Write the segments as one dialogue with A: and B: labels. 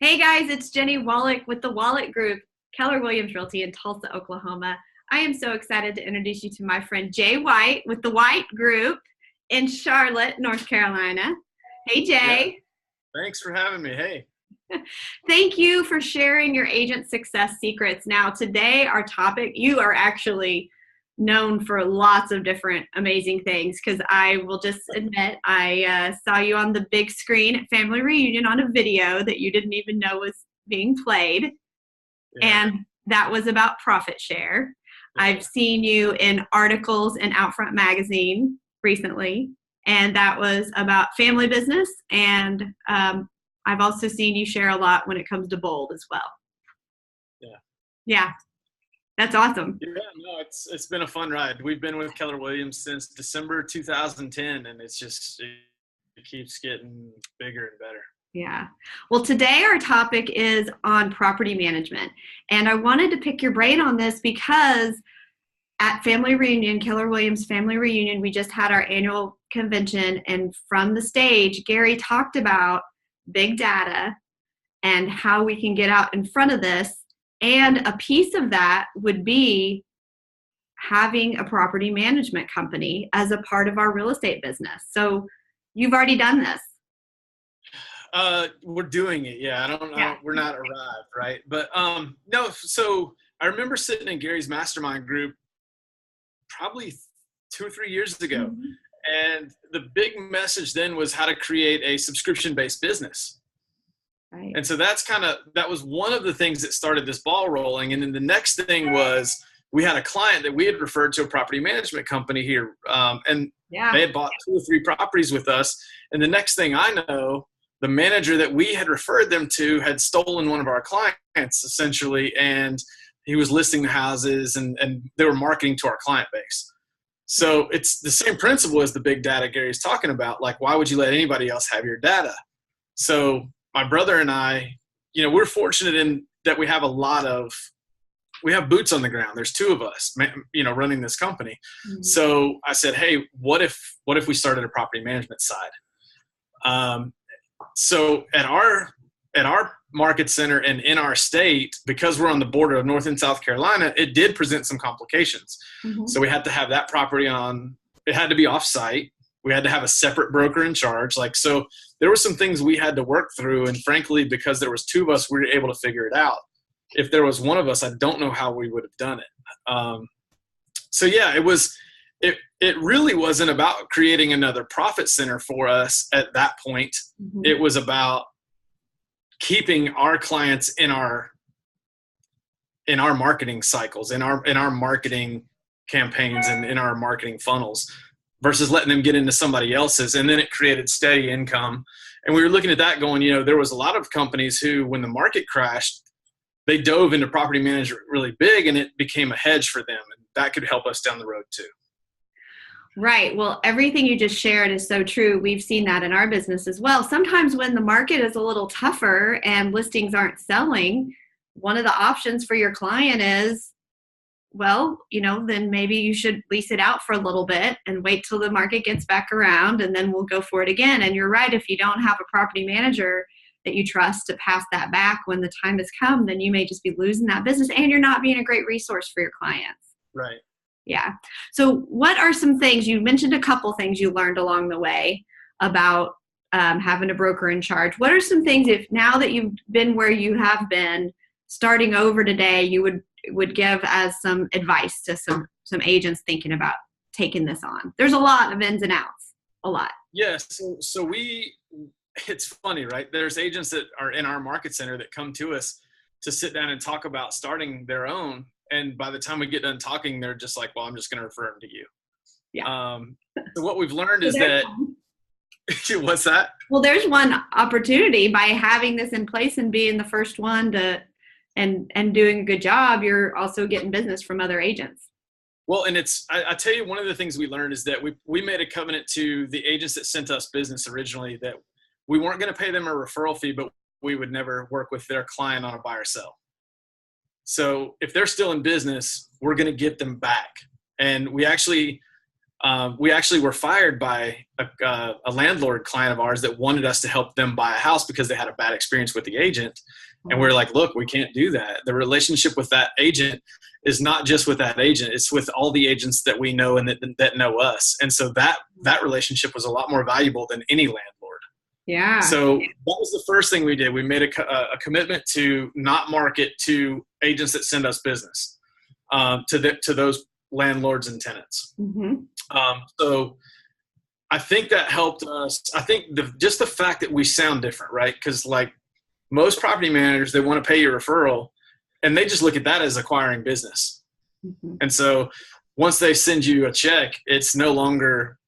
A: Hey guys, it's Jenny Wolek with the Wolek Group, Keller Realty in Tulsa, Oklahoma. I am so excited to introduce you to my friend Jay White with the White Group in Charlotte, North Carolina. Hey
B: Yeah,
A: Jay,
B: thanks for having me. Hey.
A: thank you for sharing your agent success secrets. Now, today our topic, you are actually known for lots of different amazing things because I will just admit I saw you on the big screen at family reunion on a video that you didn't even know was being played,
B: Yeah,
A: and that was about profit share.
B: yeah.
A: I've seen you in articles in Outfront magazine recently, and that was about family business, and I've also seen you share a lot when it comes to bold as well.
B: Yeah.
A: Yeah, that's awesome.
B: Yeah, no, it's been a fun ride. We've been with Keller Williams since December 2010, and it keeps getting bigger and better.
A: Yeah. Well, today our topic is on property management. And I wanted to pick your brain on this because at Family Reunion, Keller Williams Family Reunion, we just had our annual convention. And from the stage, Gary talked about big data and how we can get out in front of this. And a piece of that would be having a property management company as a part of our real estate business. So you've already done this.
B: We're doing it. Yeah,
A: Yeah.
B: we're not arrived, right? But no. So I remember sitting in Gary's mastermind group probably 2 or 3 years ago,
A: Mhm.
B: and the big message then was how to create a subscription-based business.
A: Right.
B: And so that was one of the things that started this ball rolling. And then the next thing was we had a client that we had referred to a property management company here, and
A: Yeah.
B: they had bought 2 or 3 properties with us. And the next thing I know, the manager that we had referred them to had stolen one of our clients essentially, and he was listing the houses, and they were marketing to our client base. So it's the same principle as the big data Gary's talking about. Like, why would you let anybody else have your data? So my brother and I, we're fortunate in that we have boots on the ground. There's two of us, running this company.
A: Mhm.
B: So I said, hey, what if we started a property management side? So at our market center and in our state, because we're on the border of North and South Carolina, it did present some complications.
A: Mhm.
B: So we had to have that property on. It had to be off site. We had to have a separate broker in charge. So there were some things we had to work through. And frankly, because there was two of us, we were able to figure it out. If there was one of us, I don't know how we would have done it. So yeah, it really wasn't about creating another profit center for us at that point.
A: Mhm.
B: It was about keeping our clients in our marketing cycles, in our marketing campaigns, and in our marketing funnels, versus letting them get into somebody else's. And then it created steady income. And we were looking at that going, there was a lot of companies who, when the market crashed, they dove into property management really big, and it became a hedge for them. And that could help us down the road too.
A: Right. Well, everything you just shared is so true. We've seen that in our business as well. Sometimes when the market is a little tougher and listings aren't selling, one of the options for your client is, well, then maybe you should lease it out for a little bit and wait till the market gets back around, and then we'll go for it again. And you're right. If you don't have a property manager that you trust to pass that back when the time has come, then you may just be losing that business, and you're not being a great resource for your clients.
B: Right.
A: Yeah. So what are some things, you mentioned a couple things you learned along the way about having a broker in charge. What are some things, if now that you've been where you have been, starting over today, you would give as some advice to some agents thinking about taking this on? There's a lot of ins and outs, a lot.
B: Yes. So it's funny, right? There's agents that are in our market center that come to us to sit down and talk about starting their own. And by the time we get done talking, they're just like, well, I'm just going to refer them to you.
A: Yeah.
B: So what we've learned
A: So
B: is that, what's that?
A: well, there's one opportunity by having this in place and being the first one to and doing a good job. You're also getting business from other agents.
B: Well, and I tell you, one of the things we learned is that we made a covenant to the agents that sent us business originally that we weren't going to pay them a referral fee, but we would never work with their client on a buy or sell. So if they're still in business, we're going to get them back. And we actually We actually were fired by a landlord client of ours that wanted us to help them buy a house because they had a bad experience with the agent. And we're like, look, we can't do that. The relationship with that agent is not just with that agent. It's with all the agents that we know and that know us. And so that relationship was a lot more valuable than any landlord.
A: Yeah.
B: So that was the first thing we did. We made a commitment to not market to agents that send us business, to those landlords and tenants. So I think that helped us. I think just the fact that we sound different, right? Because like most property managers, they want to pay your referral, and they just look at that as acquiring business. And so once they send you a check, it's no longer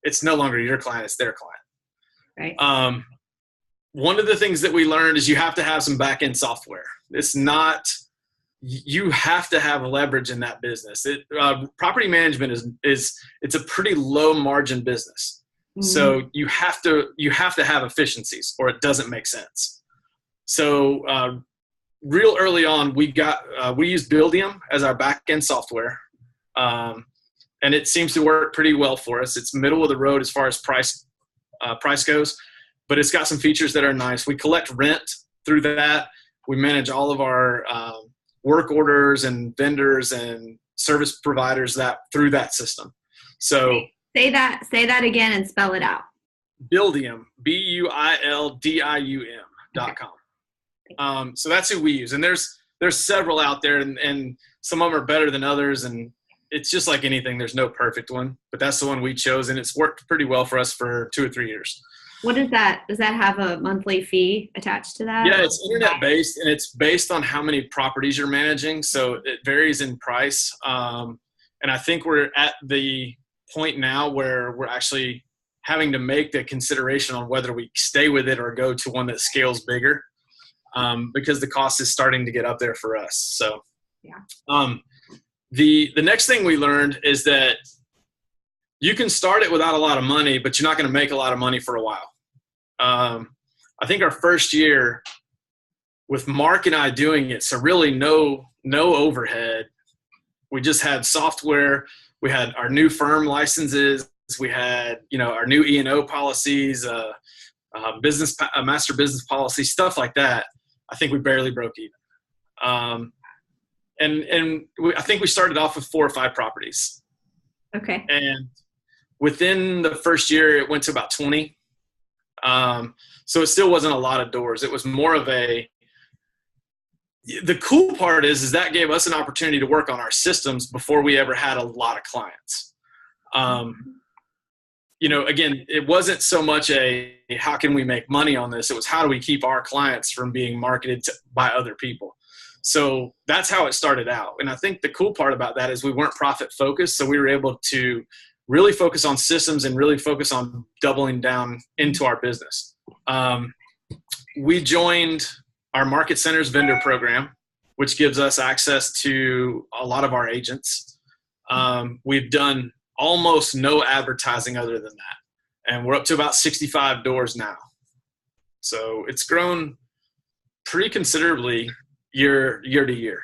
B: your client, it's their client.
A: Right.
B: One of the things that we learned is you have to have some back-end software. You have to have leverage in that business. Property management it's a pretty low margin business. So you have to have efficiencies or it doesn't make sense. So real early on, we used Buildium as our back-end software. And it seems to work pretty well for us. It's middle of the road as far as price goes, but it's got some features that are nice. We collect rent through that. We manage all of our work orders and vendors and service providers through that system. So
A: say that again and spell it out.
B: Buildium, BUILDIUM.com. So that's who we use. And there's several out there and some of them are better than others. And it's just like anything. There's no perfect one, but that's the one we chose. And it's worked pretty well for us for 2 or 3 years.
A: What is that? Does that have a monthly fee attached to that?
B: Yeah, it's internet based and it's based on how many properties you're managing. So it varies in price. And I think we're at the point now where we're actually having to make the consideration on whether we stay with it or go to one that scales bigger, because the cost is starting to get up there for us. So the next thing we learned is that you can start it without a lot of money, but you're not going to make a lot of money for a while. I think our first year with Mark and I doing it, so really no overhead. We just had software. We had our new firm licenses. We had, our new E&O policies, master business policy, stuff like that. I think we barely broke even. I think we started off with 4 or 5 properties.
A: Okay.
B: And within the first year, it went to about 20. So it still wasn't a lot of doors. It was more of the cool part is that gave us an opportunity to work on our systems before we ever had a lot of clients. Again, it wasn't so much how can we make money on this? It was how do we keep our clients from being marketed by other people? So that's how it started out. And I think the cool part about that is we weren't profit focused. So we were able to really focus on systems and really focus on doubling down into our business. We joined our Market Centers vendor program, which gives us access to a lot of our agents. We've done almost no advertising other than that. And we're up to about 65 doors now. So it's grown pretty considerably year to year.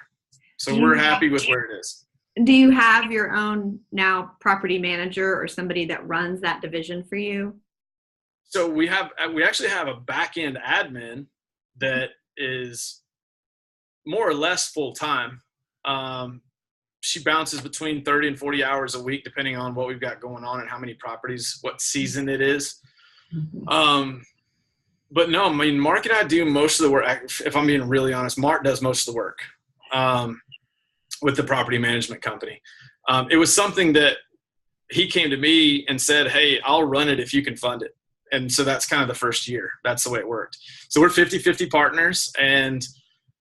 B: So we're happy with where it is.
A: Do you have your own now property manager or somebody that runs that division for you?
B: So we actually have a back-end admin that is more or less full-time. She bounces between 30 and 40 hours a week, depending on what we've got going on and how many properties, what season it is. But no, I mean, Mark and I do most of the work. If I'm being really honest, Mark does most of the work with the property management company. It was something that he came to me and said, hey, I'll run it if you can fund it. And so that's kind of the first year. That's the way it worked. So we're 50-50 partners. And,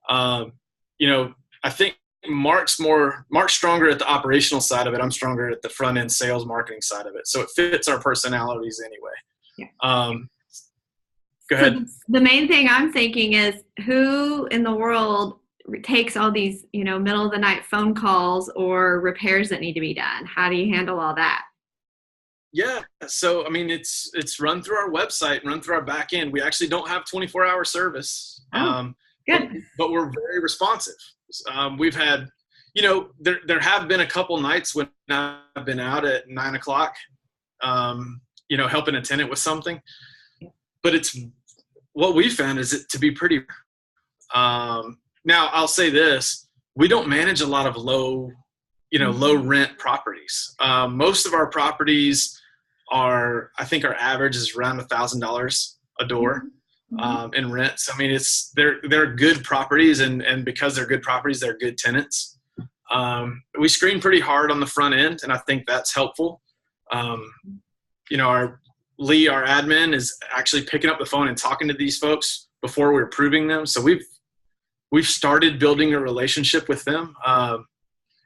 B: I think Mark's stronger at the operational side of it. I'm stronger at the front end sales marketing side of it. So it fits our personalities anyway.
A: Yeah.
B: Go ahead.
A: So the main thing I'm thinking is who in the world takes all these, middle of the night phone calls or repairs that need to be done? How do you handle all that?
B: Yeah. So, I mean, it's run through our website, run through our back end. We actually don't have 24-hour service.
A: Good.
B: But we're very responsive. We've had, There have been a couple nights when I've been out at 9 o'clock, helping a tenant with something, but it's what we found is it to be pretty. Now I'll say this: we don't manage a lot of low rent properties. Most of our properties I think our average is around $1,000 a door in rent. So I mean, they're good properties, and because they're good properties, they're good tenants. We screen pretty hard on the front end, and I think that's helpful. Our admin is actually picking up the phone and talking to these folks before we're approving them. So we've started building a relationship with them. And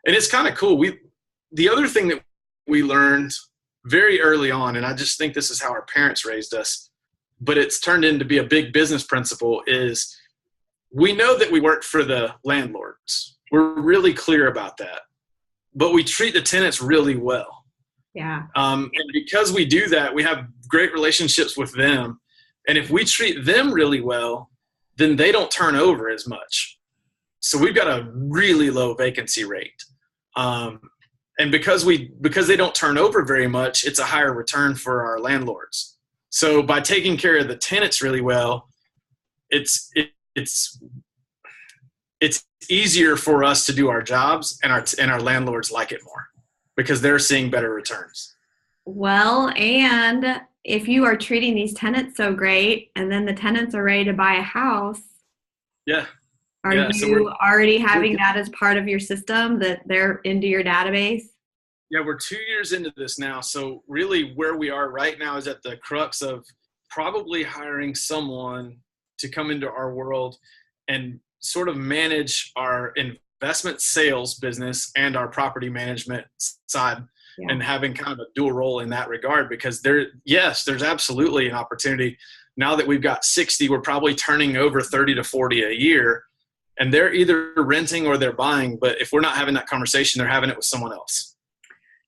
B: it's kind of cool. The other thing that we learned very early on, and I just think this is how our parents raised us, but it's turned into be a big business principle, is we know that we work for the landlords. We're really clear about that, but we treat the tenants really well.
A: Yeah.
B: And because we do that, we have great relationships with them. And if we treat them really well, then they don't turn over as much. So we've got a really low vacancy rate. And because they don't turn over very much, it's a higher return for our landlords. So by taking care of the tenants really well, it's easier for us to do our jobs, and our landlords like it more because they're seeing better returns.
A: Well, and if you are treating these tenants so great, and then the tenants are ready to buy a house, are you already having that as part of your system, that they're into your database?
B: Yeah, we're 2 years into this now. So really where we are right now is at the crux of probably hiring someone to come into our world and sort of manage our investment sales business and our property management side, and having kind of a dual role in that regard, because there's absolutely an opportunity. Now that we've got 60, we're probably turning over 30 to 40 a year, and they're either renting or they're buying. But if we're not having that conversation, they're having it with someone else.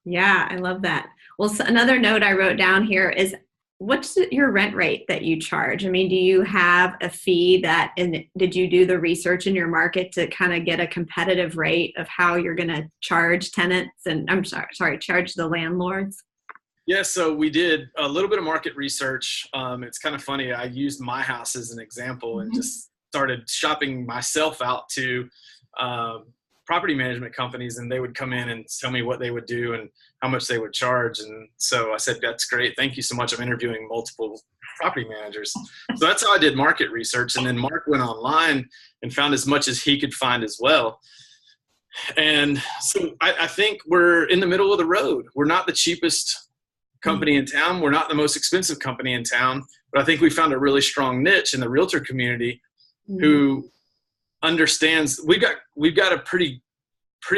A: Yeah, I love that. Well, so another note I wrote down here is, what's your rent rate that you charge? I mean, do you have a fee and did you do the research in your market to kind of get a competitive rate of how you're going to charge tenants and charge the landlords?
B: Yeah, so we did a little bit of market research. It's kind of funny. I used my house as an example and just started shopping myself out to property management companies, and they would come in and tell me what they would do and how much they would charge. And so I said, that's great. Thank you so much. I'm interviewing multiple property managers. So that's how I did market research. And then Mark went online and found as much as he could find as well. And so I think we're in the middle of the road. We're not the cheapest company in town. We're not the most expensive company in town, but I think we found a really strong niche in the realtor community who understands we've got a pretty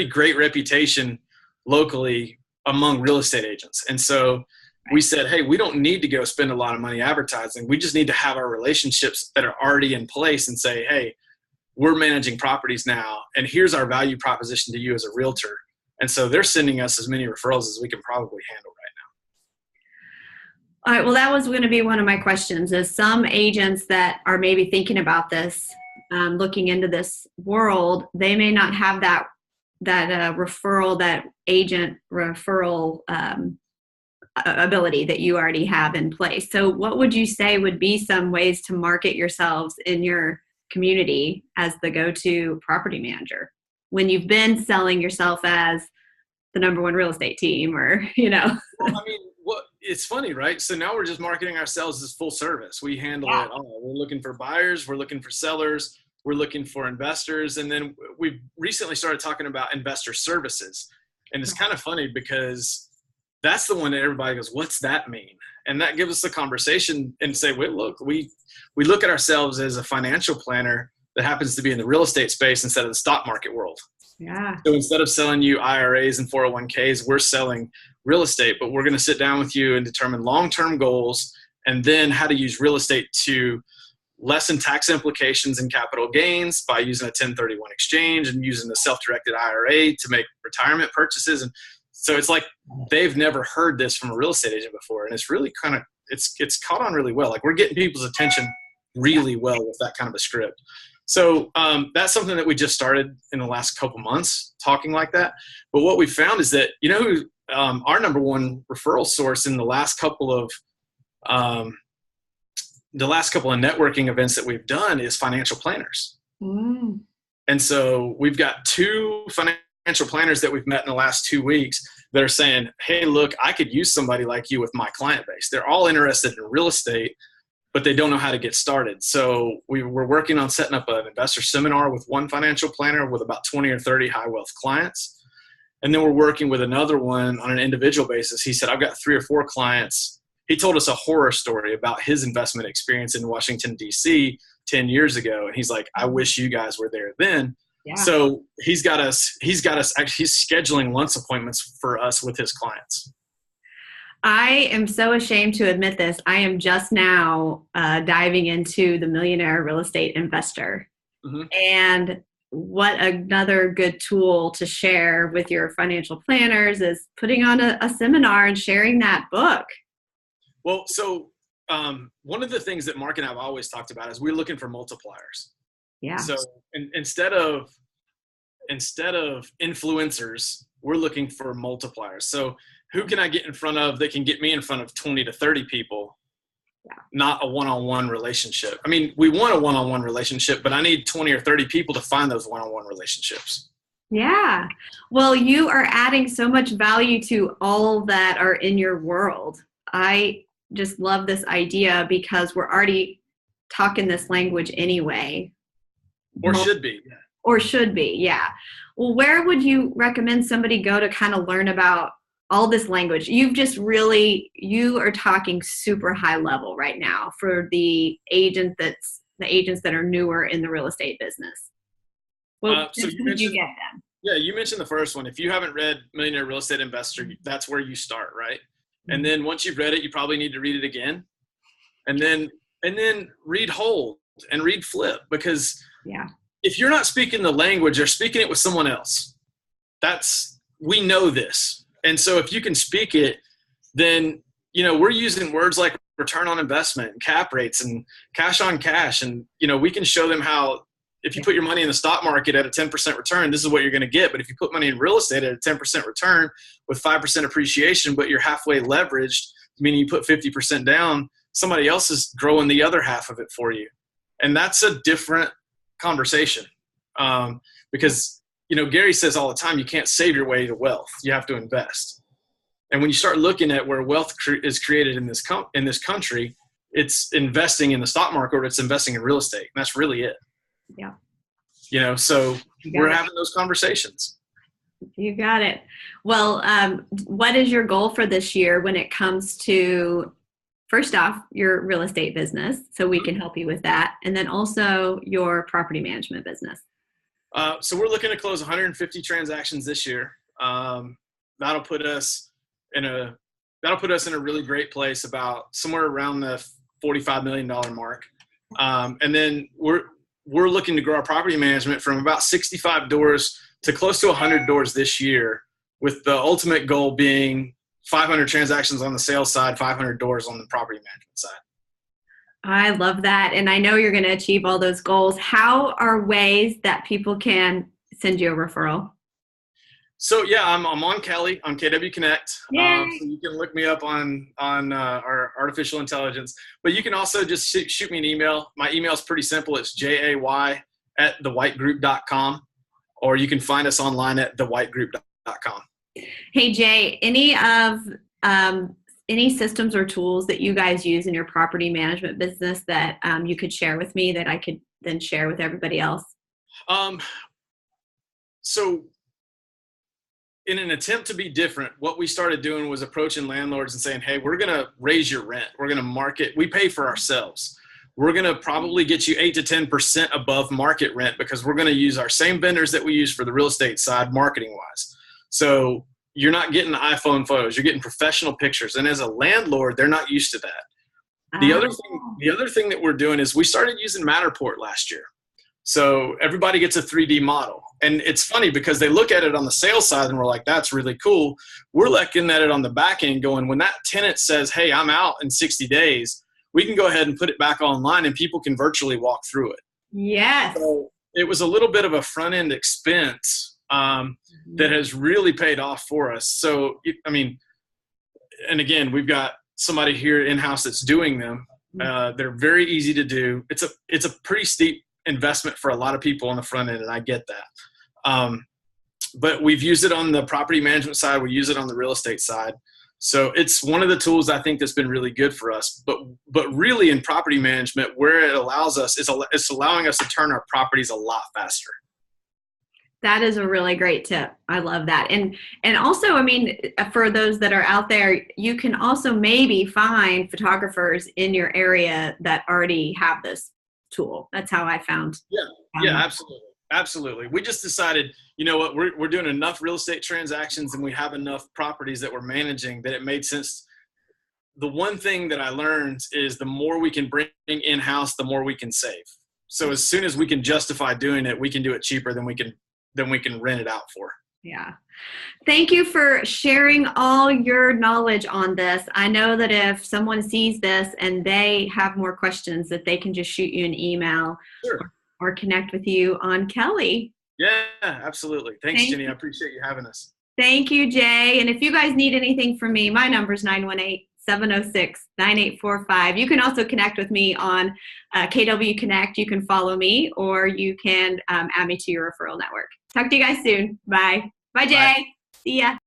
B: great reputation locally among real estate agents. And so we said, hey, we don't need to go spend a lot of money advertising. We just need to have our relationships that are already in place and say, hey, we're managing properties now, and here's our value proposition to you as a realtor. And so they're sending us as many referrals as we can probably handle right now.
A: All right. Well, that was going to be one of my questions, is some agents that are maybe thinking about this, looking into this world, they may not have that agent referral ability that you already have in place. So what would you say would be some ways to market yourselves in your community as the go-to property manager when you've been selling yourself as the number one real estate team, or, Well,
B: I mean, it's funny, right? So now we're just marketing ourselves as full service. We handle it all. We're looking for buyers. We're looking for sellers. We're looking for investors. And then we've recently started talking about investor services. And it's kind of funny because that's the one that everybody goes, what's that mean? And that gives us the conversation and say, well, look, we look at ourselves as a financial planner that happens to be in the real estate space instead of the stock market world.
A: Yeah.
B: So instead of selling you IRAs and 401ks, we're selling real estate, but we're going to sit down with you and determine long-term goals, and then how to use real estate to lessen tax implications and capital gains by using a 1031 exchange and using the self-directed IRA to make retirement purchases. And so it's like they've never heard this from a real estate agent before, and it's really kind of it's caught on really well. Like, we're getting people's attention really well with that kind of a script. So that's something that we just started in the last couple months, talking like that. But what we found is that, our number one referral source in the last couple of networking events that we've done is financial planners.
A: Mm.
B: And so we've got 2 financial planners that we've met in the last 2 weeks that are saying, hey, look, I could use somebody like you with my client base. They're all interested in real estate, but they don't know how to get started. So we're working on setting up an investor seminar with one financial planner with about 20 or 30 high wealth clients. And then we're working with another one on an individual basis. He said, I've got 3 or 4 clients. He told us a horror story about his investment experience in Washington, D.C. 10 years ago. And he's like, I wish you guys were there then. Yeah. So he's scheduling lunch appointments for us with his clients.
A: I am so ashamed to admit this. I am just now diving into the Millionaire Real Estate Investor. Mm-hmm. And what another good tool to share with your financial planners is putting on a seminar and sharing that book.
B: Well, so one of the things that Mark and I have always talked about is we're looking for multipliers.
A: Yeah.
B: So instead of influencers, we're looking for multipliers. So who can I get in front of that can get me in front of 20 to 30 people? Yeah. Not a one-on-one relationship. I mean, we want a one-on-one relationship, but I need 20 or 30 people to find those one-on-one relationships.
A: Yeah. Well, you are adding so much value to all that are in your world. I just love this idea because we're already talking this language anyway.
B: Or should be.
A: Or should be, yeah. Well, where would you recommend somebody go to kind of learn about all this language? You are talking super high level right now for the agents that are newer in the real estate business. Well,
B: so you get them? Yeah, you mentioned the first one. If you haven't read Millionaire Real Estate Investor, that's where you start, right? Mm-hmm. And then once you've read it, you probably need to read it again. And then read Hold and read Flip, because if you're not speaking the language, you're speaking it with someone else. We know this. And so if you can speak it, then, we're using words like return on investment and cap rates and cash on cash. And, we can show them how, if you put your money in the stock market at a 10% return, this is what you're going to get. But if you put money in real estate at a 10% return with 5% appreciation, but you're halfway leveraged, meaning you put 50% down, somebody else is growing the other half of it for you. And that's a different conversation. Because, Gary says all the time, you can't save your way to wealth. You have to invest. And when you start looking at where wealth is created in this country, it's investing in the stock market or it's investing in real estate. And that's really it.
A: Yeah.
B: So we're having those conversations.
A: You got it. Well, what is your goal for this year when it comes to, first off, your real estate business, so we can help you with that, and then also your property management business?
B: So we're looking to close 150 transactions this year. That'll put us in a really great place, about somewhere around the $45 million mark. And then we're looking to grow our property management from about 65 doors to close to 100 doors this year, with the ultimate goal being 500 transactions on the sales side, 500 doors on the property management side.
A: I love that. And I know you're going to achieve all those goals. How are ways that people can send you a referral?
B: So I'm on Kelly on KW Connect. So you can look me up on our artificial intelligence, but you can also just shoot me an email. My email is pretty simple. It's jay@thewhitegroup.com, or you can find us online at thewhitegroup.com.
A: Hey Jay, any systems or tools that you guys use in your property management business that you could share with me that I could then share with everybody else?
B: So in an attempt to be different, what we started doing was approaching landlords and saying, hey, we're going to raise your rent. We're going to market. We pay for ourselves. We're going to probably get you 8 to 10% above market rent, because we're going to use our same vendors that we use for the real estate side, marketing wise. So you're not getting iPhone photos, you're getting professional pictures. And as a landlord, they're not used to that. The other thing that we're doing is we started using Matterport last year. So everybody gets a 3D model. And it's funny because they look at it on the sales side and we're like, that's really cool. We're looking at it on the back end going, when that tenant says, hey, I'm out in 60 days, we can go ahead and put it back online and people can virtually walk through it.
A: Yes.
B: So it was a little bit of a front end expense that has really paid off for us. So, I mean, and again, we've got somebody here in-house that's doing them. They're very easy to do. It's a pretty steep investment for a lot of people on the front end, and I get that. But we've used it on the property management side. We use it on the real estate side. So it's one of the tools I think that's been really good for us. But really in property management, where it allows us, it's allowing us to turn our properties a lot faster.
A: That is a really great tip. I love that. And also, I mean, for those that are out there, you can also maybe find photographers in your area that already have this tool. That's how I found.
B: Yeah, absolutely. We just decided, you know what, we're doing enough real estate transactions and we have enough properties that we're managing that it made sense. The one thing that I learned is the more we can bring in-house, the more we can save. So as soon as we can justify doing it, we can do it cheaper than we can rent it out for.
A: Yeah. Thank you for sharing all your knowledge on this. I know that if someone sees this and they have more questions, that they can just shoot you an email.
B: Sure.
A: Or connect with you on Kelly.
B: Yeah, absolutely. Thanks, Jenny. I appreciate you having us.
A: Thank you, Jay. And if you guys need anything from me, my number is 918-706-9845. You can also connect with me on KW Connect. You can follow me, or you can add me to your referral network. Talk to you guys soon. Bye. Bye, Jay. Bye. See ya.